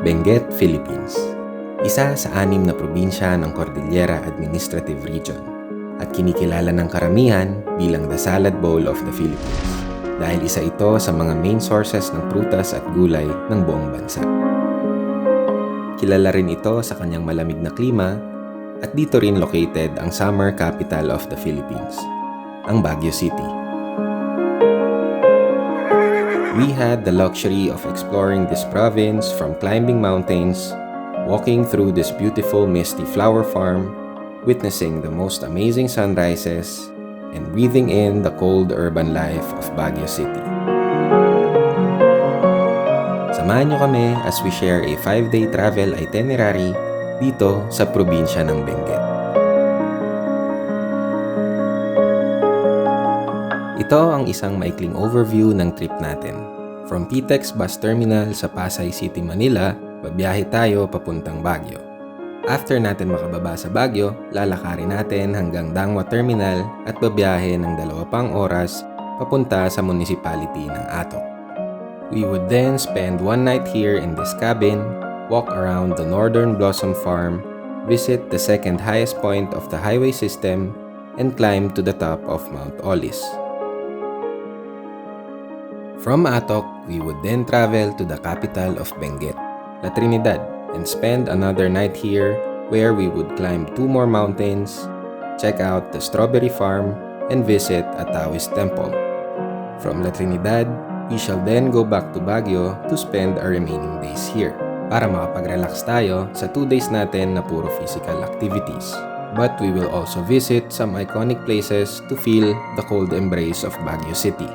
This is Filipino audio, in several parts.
Benguet, Philippines. Isa sa 6 na probinsya ng Cordillera Administrative Region at kinikilala ng karamihan bilang the salad bowl of the Philippines dahil isa ito sa mga main sources ng prutas at gulay ng buong bansa. Kilala rin ito sa kanyang malamig na klima at dito rin located ang summer capital of the Philippines, ang Baguio City. We had the luxury of exploring this province from climbing mountains, walking through this beautiful misty flower farm, witnessing the most amazing sunrises, and breathing in the cold urban life of Baguio City. Samahan niyo kami as we share a 5-day travel itinerary dito sa probinsya ng Benguet. Ito ang isang maikling overview ng trip natin. From PTEX Bus Terminal sa Pasay City, Manila, babiyahe tayo papuntang Baguio. After natin makababa sa Baguio, lalakarin natin hanggang Dangwa Terminal at babiyahe ng 2 pang oras papunta sa municipality ng Atok. We would then spend 1 night here in this cabin, walk around the Northern Blossom Farm, visit the second highest point of the highway system, and climb to the top of Mount Olis. From Atok, we would then travel to the capital of Benguet, La Trinidad, and spend another night here where we would climb 2 more mountains, check out the strawberry farm, and visit a Taoist temple. From La Trinidad, we shall then go back to Baguio to spend our remaining days here para makapag-relax tayo sa 2 days natin na puro physical activities. But we will also visit some iconic places to feel the cold embrace of Baguio City.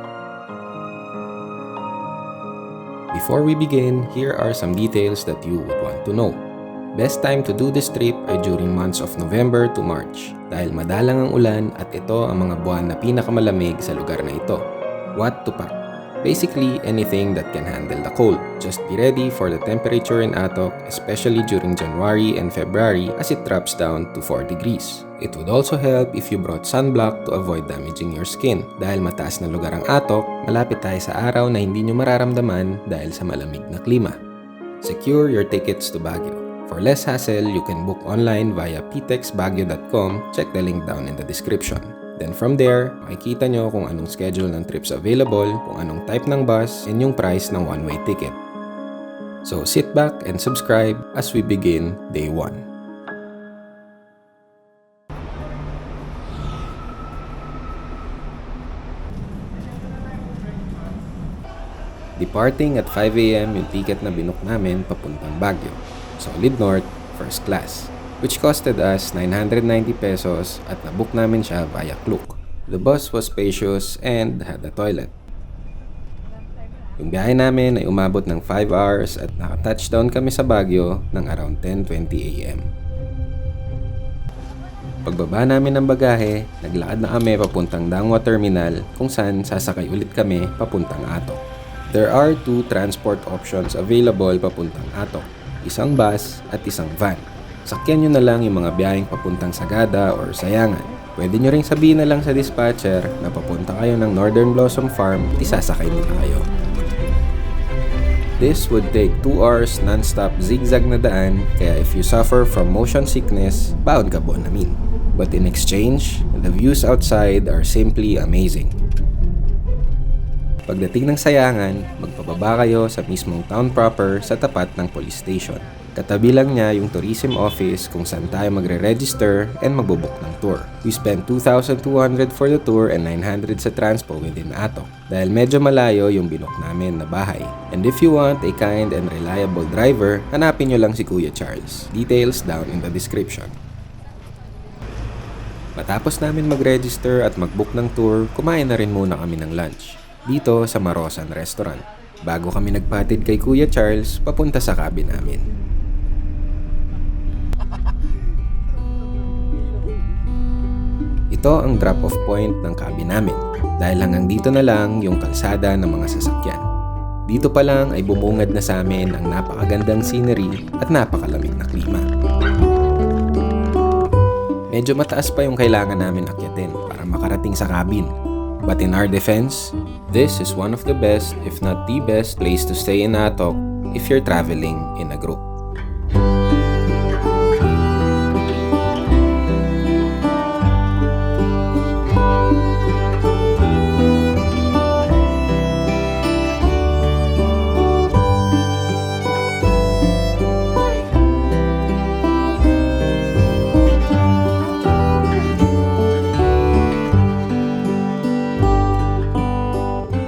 Before we begin, here are some details that you would want to know. Best time to do this trip ay during months of November to March dahil madalang ang ulan at ito ang mga buwan na pinakamalamig sa lugar na ito. What to pack? Basically, anything that can handle the cold. Just be ready for the temperature in Atok, especially during January and February as it drops down to 4 degrees. It would also help if you brought sunblock to avoid damaging your skin. Dahil mataas na lugar ang Atok, malapit tayo sa araw na hindi nyo mararamdaman dahil sa malamig na klima. Secure your tickets to Baguio. For less hassle, you can book online via ptexbaguio.com. Check the link down in the description. Then from there, makikita nyo kung anong schedule ng trips available, kung anong type ng bus, and yung price ng one-way ticket. So sit back and subscribe as we begin day 1. Departing at 5 AM yung ticket na binook namin papuntang Baguio, Solid North, first class, which costed us 990 pesos at nabook namin siya via Klook. The bus was spacious and had a toilet. Yung biyahe namin ay umabot ng 5 hours at naka-touchdown kami sa Baguio ng around 10:20 AM. Pagbaba namin ng bagahe, naglakad na kami papuntang Dangwa Terminal kung saan sasakay ulit kami papuntang Atok. There are 2 transport options available papuntang Atok, isang bus at isang van. Sakyan nyo na lang yung mga biyaheng papuntang Sagada or Sayangan. Pwede nyo ring sabihin na lang sa dispatcher na papunta kayo ng Northern Blossom Farm at isasakay nila kayo. This would take 2 hours non-stop zigzag na daan, kaya if you suffer from motion sickness, baon ka bonamin. But in exchange, the views outside are simply amazing. Pagdating ng Sayangan, magpababa kayo sa mismong town proper sa tapat ng police station. Katabi lang niya yung tourism office kung saan tayo magre-register and magbobook ng tour. We spent 2,200 for the tour and 900 sa transpo within Atok dahil medyo malayo yung binook namin na bahay. And if you want a kind and reliable driver, hanapin nyo lang si Kuya Charles. Details down in the description. Matapos namin mag-register at mag-book ng tour, kumain na rin muna kami ng lunch dito sa Marosan Restaurant bago kami nagpatid kay Kuya Charles papunta sa cabin namin. Ito ang drop-off point ng cabin namin dahil hanggang dito na lang yung kalsada ng mga sasakyan. Dito pa lang ay bumungad na sa amin ang napakagandang scenery at napakalamig na klima. Medyo mataas pa yung kailangan namin akyatin para makarating sa cabin. But in our defense, this is one of the best, if not the best, place to stay in Atok if you're traveling in a group.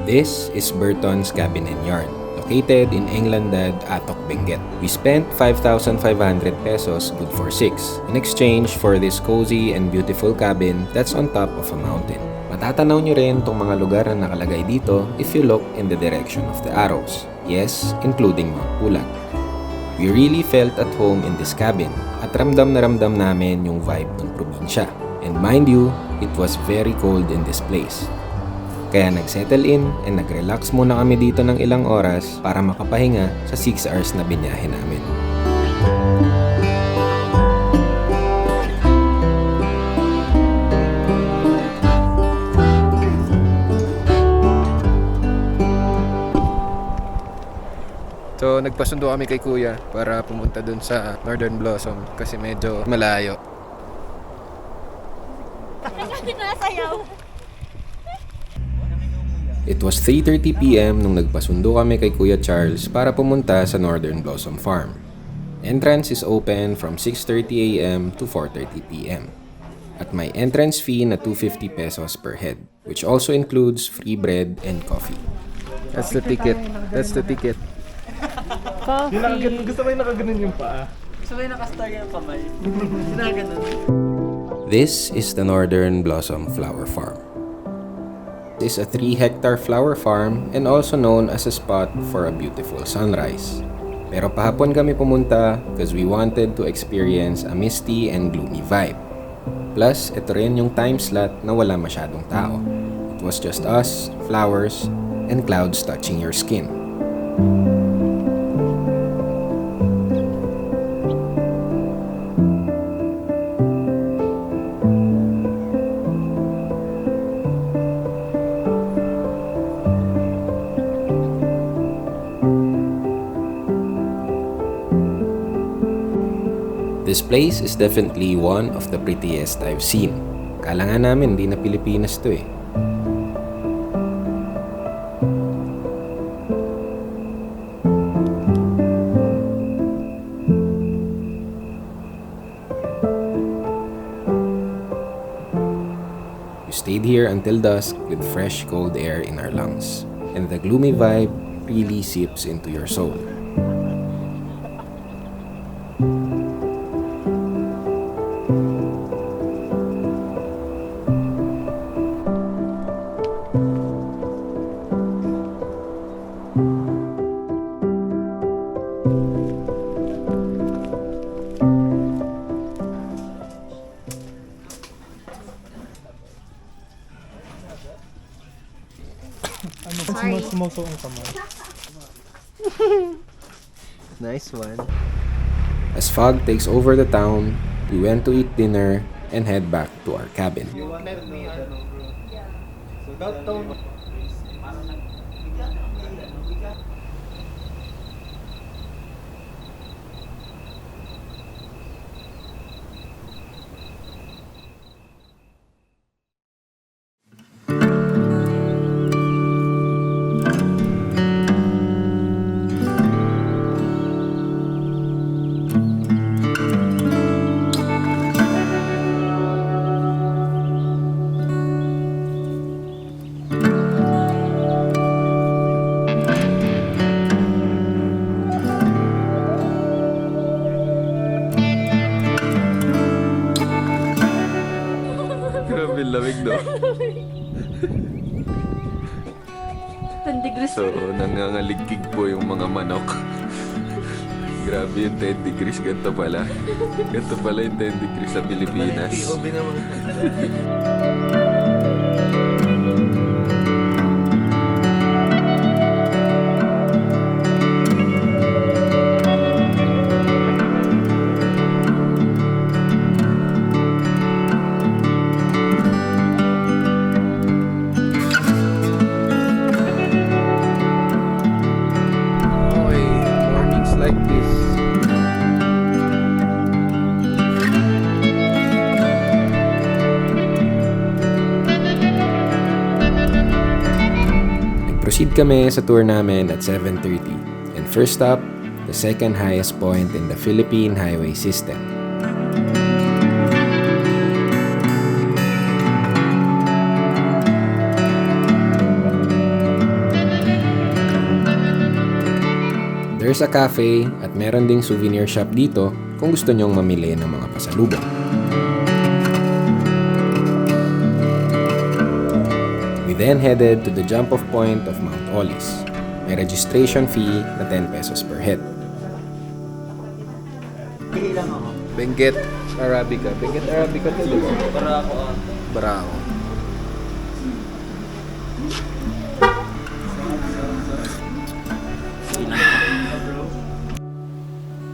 This is Burton's Cabin and Yard, located in Englandad, Atok, Benguet. We spent 5,500 pesos good for 6 in exchange for this cozy and beautiful cabin that's on top of a mountain. Matatanaw nyo rin tong mga lugar na nakalagay dito if you look in the direction of the arrows. Yes, including Mount Pulag. We really felt at home in this cabin at ramdam na ramdam namin yung vibe ng probinsya. And mind you, it was very cold in this place. Kaya nag-settle in and nag-relax muna kami dito ng ilang oras para makapahinga sa 6 hours na binyahe namin. So nagpasundo kami kay Kuya para pumunta dun sa Northern Blossom kasi medyo malayo. It was 3:30 PM nung nagpasundo kami kay Kuya Charles para pumunta sa Northern Blossom Farm. Entrance is open from 6:30 AM to 4:30 PM. At may entrance fee na 250 pesos per head, which also includes free bread and coffee. That's the ticket. That's the ticket. Gusto mo yung nakaganon yung paa? Gusto mo yung nakastar yung kamay? Sinaganon. This is the Northern Blossom Flower Farm. This is a 3-hectare flower farm and also known as a spot for a beautiful sunrise. Pero pahapon kami pumunta because we wanted to experience a misty and gloomy vibe. Plus, ito rin yung time slot na wala masyadong tao. It was just us, flowers, and clouds touching your skin. This place is definitely one of the prettiest I've seen. Kala nga namin di na Pilipinas to eh. We stayed here until dusk with fresh cold air in our lungs, and the gloomy vibe really seeps into your soul. Sumoso ang kamay. Nice one. As fog takes over the town, we went to eat dinner and head back to our cabin. Grabe lamig no? 10 degrees. So nangangaligkig po yung mga manok. Grabe yung 10 degrees. Ganito pala. Ganito pala yung 10 degrees sa Pilipinas. Proceed kami sa tour namin at 7:30. And first up, the second highest point in the Philippine highway system. There's a cafe at meron ding souvenir shop dito kung gusto nyong mamili ng mga pasalubong. We then headed to the jump-off point of Mount Olis. May registration fee na 10 pesos per head. Hihilang ako. Benguet Arabica. Benguet Arabica to, di ba? Para ako Barao.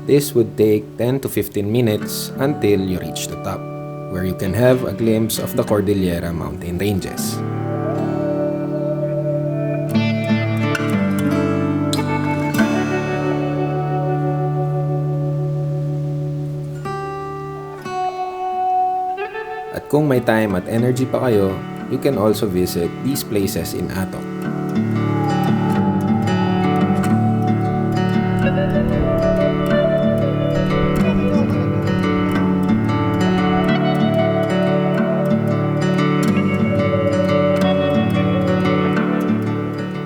This would take 10 to 15 minutes until you reach the top, where you can have a glimpse of the Cordillera mountain ranges. At kung may time at energy pa kayo, you can also visit these places in Atok.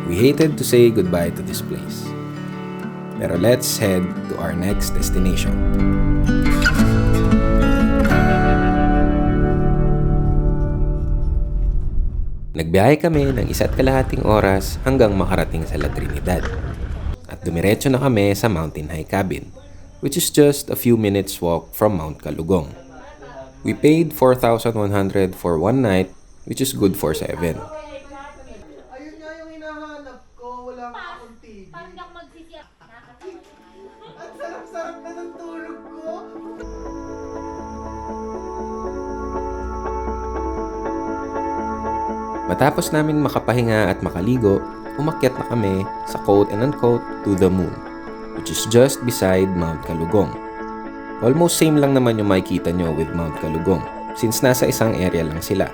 We hated to say goodbye to this place. Pero let's head to our next destination. Nagbiyahe kami ng 1.5 oras hanggang makarating sa La Trinidad. At dumiretso na kami sa Mountain High Cabin, which is just a few minutes walk from Mount Kalugong. We paid 4,100 for one night, which is good for 7. Ayun nga yung hinahanap ko. Wala akong TV. Parang di ako magsisiyak. Ang sarap-sarap na ng tulog ko. Matapos namin makapahinga at makaligo, umakyat na kami sa quote-and-unquote to the moon, which is just beside Mount Kalugong. Almost same lang naman yung makikita nyo with Mount Kalugong, since nasa isang area lang sila.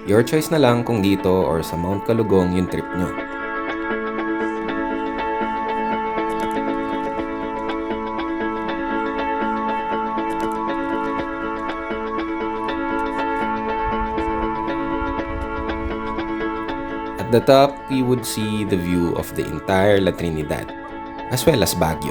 Your choice na lang kung dito or sa Mount Kalugong yung trip nyo. At the top, we would see the view of the entire La Trinidad, as well as Baguio.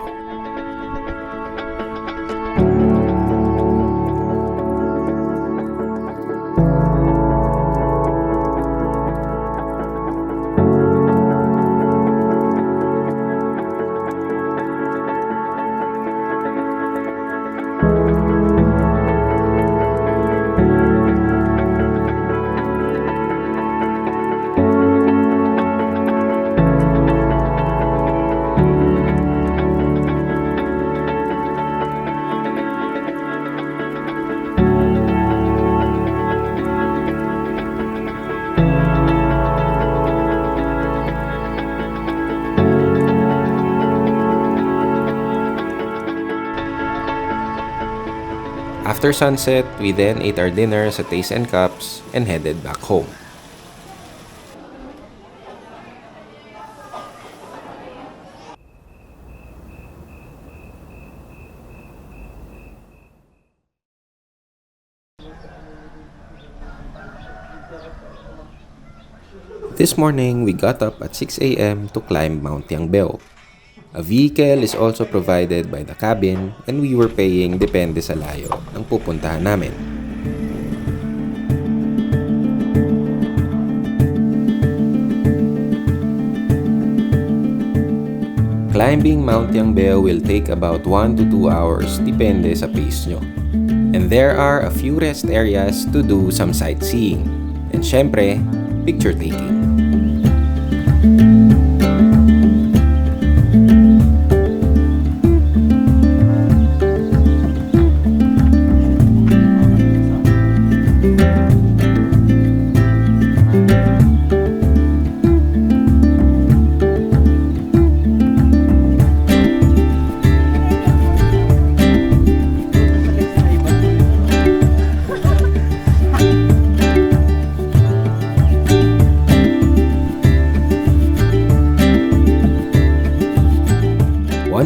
After sunset, we then ate our dinner sa Taste and Cups and headed back home. This morning, we got up at 6 a.m. to climb Mount Yangbew. A vehicle is also provided by the cabin and we were paying depende sa layo ng pupuntahan namin. Climbing Mount Yangbew will take about 1 to 2 hours depende sa pace nyo. And there are a few rest areas to do some sightseeing. And syempre, picture taking.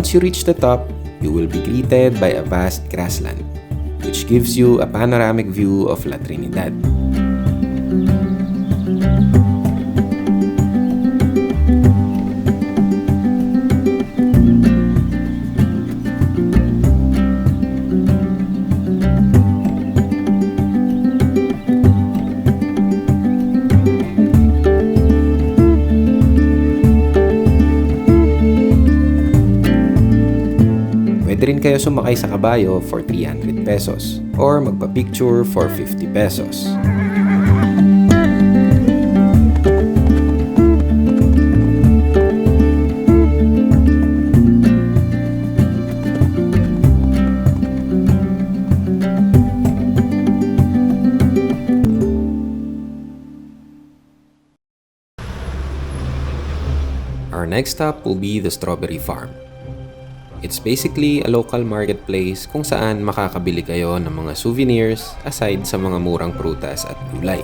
Once you reach the top, you will be greeted by a vast grassland, which gives you a panoramic view of La Trinidad. Pwede rin kayo sumakay sa kabayo for 300 pesos or magpa-picture for 50 pesos. Our next stop will be the strawberry farm. It's basically a local marketplace kung saan makakabili kayo ng mga souvenirs aside sa mga murang prutas at gulay.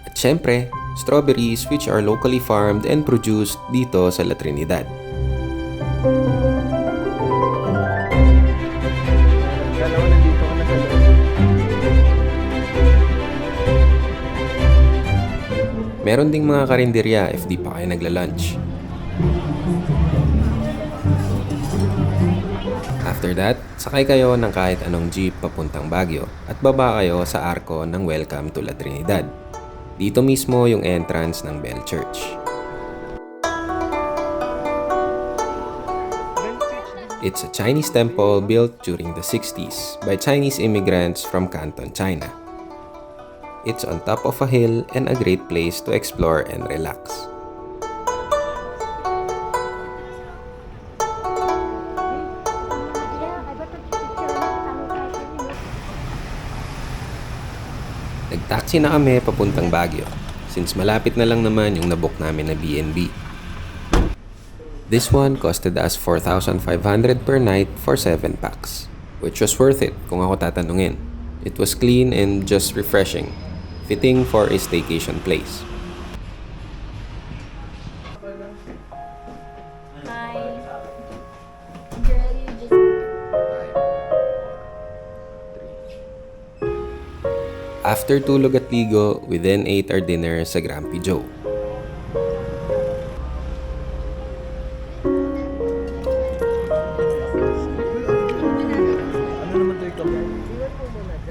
At syempre, strawberries which are locally farmed and produced dito sa La Trinidad. Meron ding mga karinderya if di pa kayo nagla-lunch. After that, sakay kayo ng kahit anong jeep papuntang Baguio at baba kayo sa arko ng Welcome to La Trinidad. Dito mismo yung entrance ng Bell Church. It's a Chinese temple built during the 60s by Chinese immigrants from Canton, China. It's on top of a hill and a great place to explore and relax. Nag-taxi na kami papuntang Baguio since malapit na lang naman yung nabook namin na B&B. This one costed us 4,500 per night for 7 packs, which was worth it kung ako tatanungin. It was clean and just refreshing, fitting for a staycation place. Hi. Girl, you just... After tulog at ligo, we then ate our dinner sa Grumpy Joe.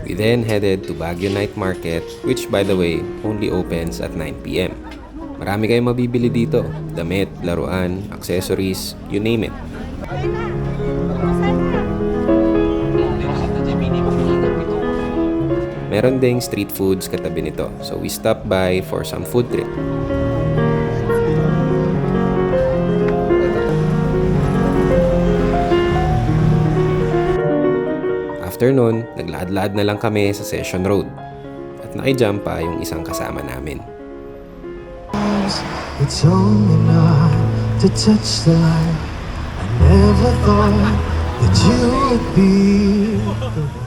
We then headed to Baguio Night Market, which by the way, only opens at 9 p.m. Marami kayong mabibili dito. Damit, laruan, accessories, you name it. Meron ding street foods katabi nito, so we stopped by for some food trip. After nun, naglakad-lakad na lang kami sa Session Road at nakijump pa yung isang kasama namin. It's only not to touch the light. I never thought that you would be the one.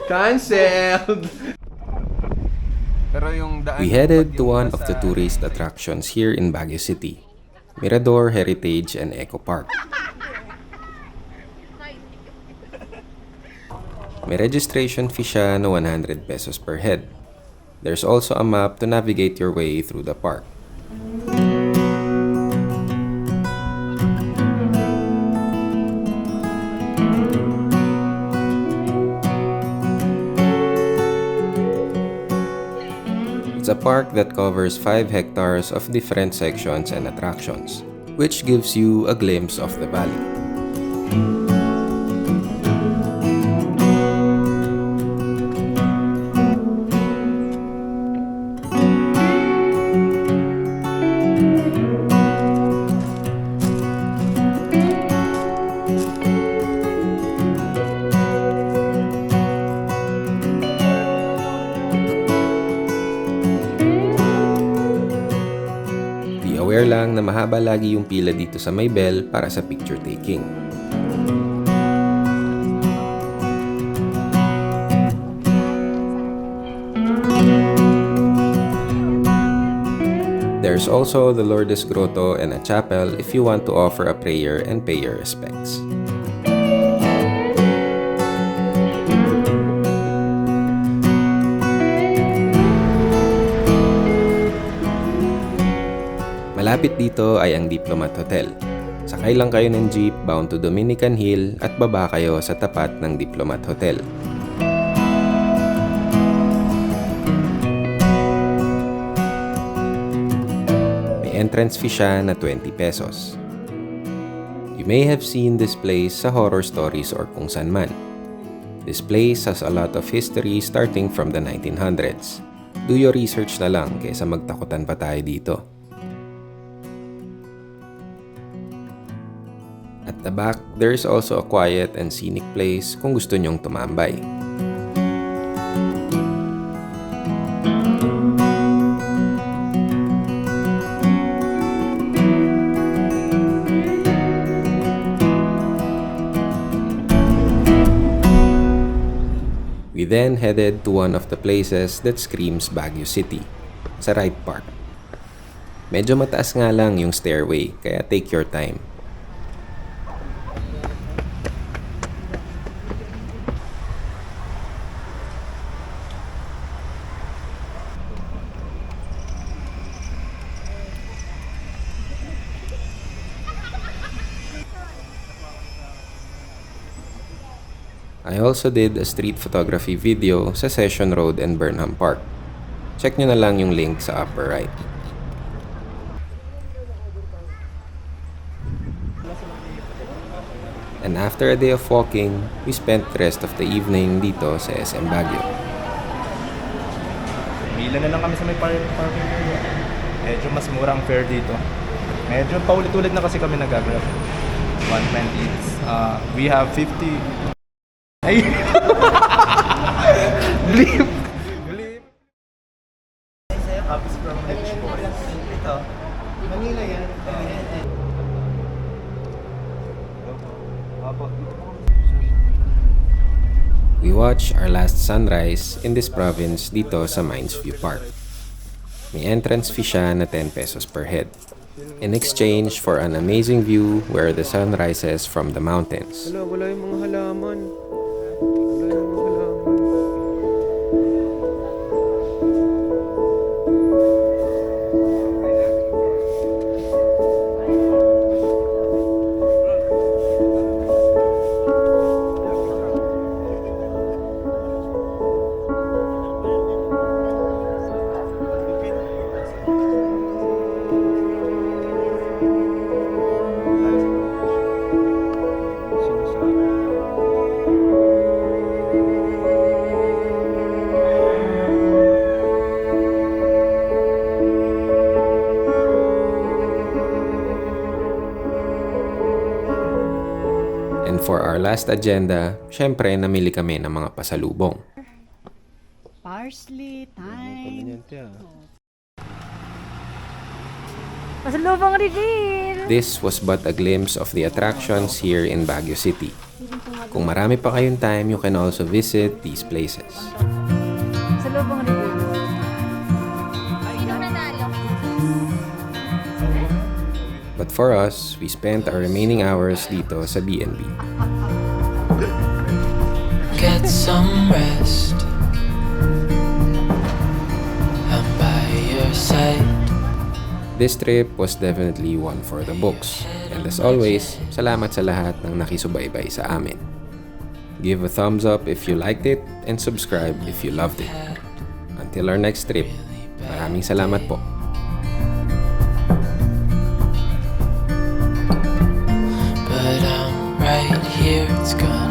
Cancelled! Pero yung daan We headed to one of the tourist attractions here in Baguio City, Mirador Heritage and Eco Park. May registration fee siya na 100 pesos per head. There's also a map to navigate your way through the park. It's a park that covers 5 hectares of different sections and attractions, which gives you a glimpse of the valley. Aware lang na mahaba lagi yung pila dito sa may bell para sa picture taking. There's also the Lourdes Grotto and a chapel if you want to offer a prayer and pay your respects. Malapit dito ay ang Diplomat Hotel. Sakay lang kayo ng jeep bound to Dominican Hill at baba kayo sa tapat ng Diplomat Hotel. May entrance fee siya na 20 pesos. You may have seen this place sa horror stories or kung saan man. This place has a lot of history starting from the 1900s. Do your research na lang kaysa magtakutan pa tayo dito. At the back, there is also a quiet and scenic place kung gusto nyong tumambay. We then headed to one of the places that screams Baguio City, sa Wright Park. Medyo mataas nga lang yung stairway, kaya take your time. I also did a street photography video sa Session Road and Burnham Park. Check nyo na lang yung link sa upper right. And after a day of walking, we spent the rest of the evening dito sa SM Baguio. Mila na lang kami sa may parking area. Medyo mas murang fare dito. Medyo paulit-ulit na kasi kami nag-grab. 120. We have 50. Ay! Bleep! Bleep! Happy from Rich Boys. Ito. Manila yan. We watched our last sunrise in this province dito sa Mines View Park. May entrance fee siya na 10 pesos per head. In exchange for an amazing view where the sun rises from the mountains. Wala yung mga halaman. Wala yung mga halaman. And for our last agenda, syempre namili kami ng mga pasalubong. Parsley, thyme. Pasalubong reveal! This was but a glimpse of the attractions here in Baguio City. Kung marami pa kayong time, you can also visit these places. Pasalubong reveal. Sino nanalo? But for us, we spent our remaining hours dito sa B&B. Get some rest. I'm by your side. This trip was definitely one for the books. And as always, salamat sa lahat ng nakisubaybay sa amin. Give a thumbs up if you liked it and subscribe if you loved it. Until our next trip, maraming salamat po. But I'm right here, it's gone.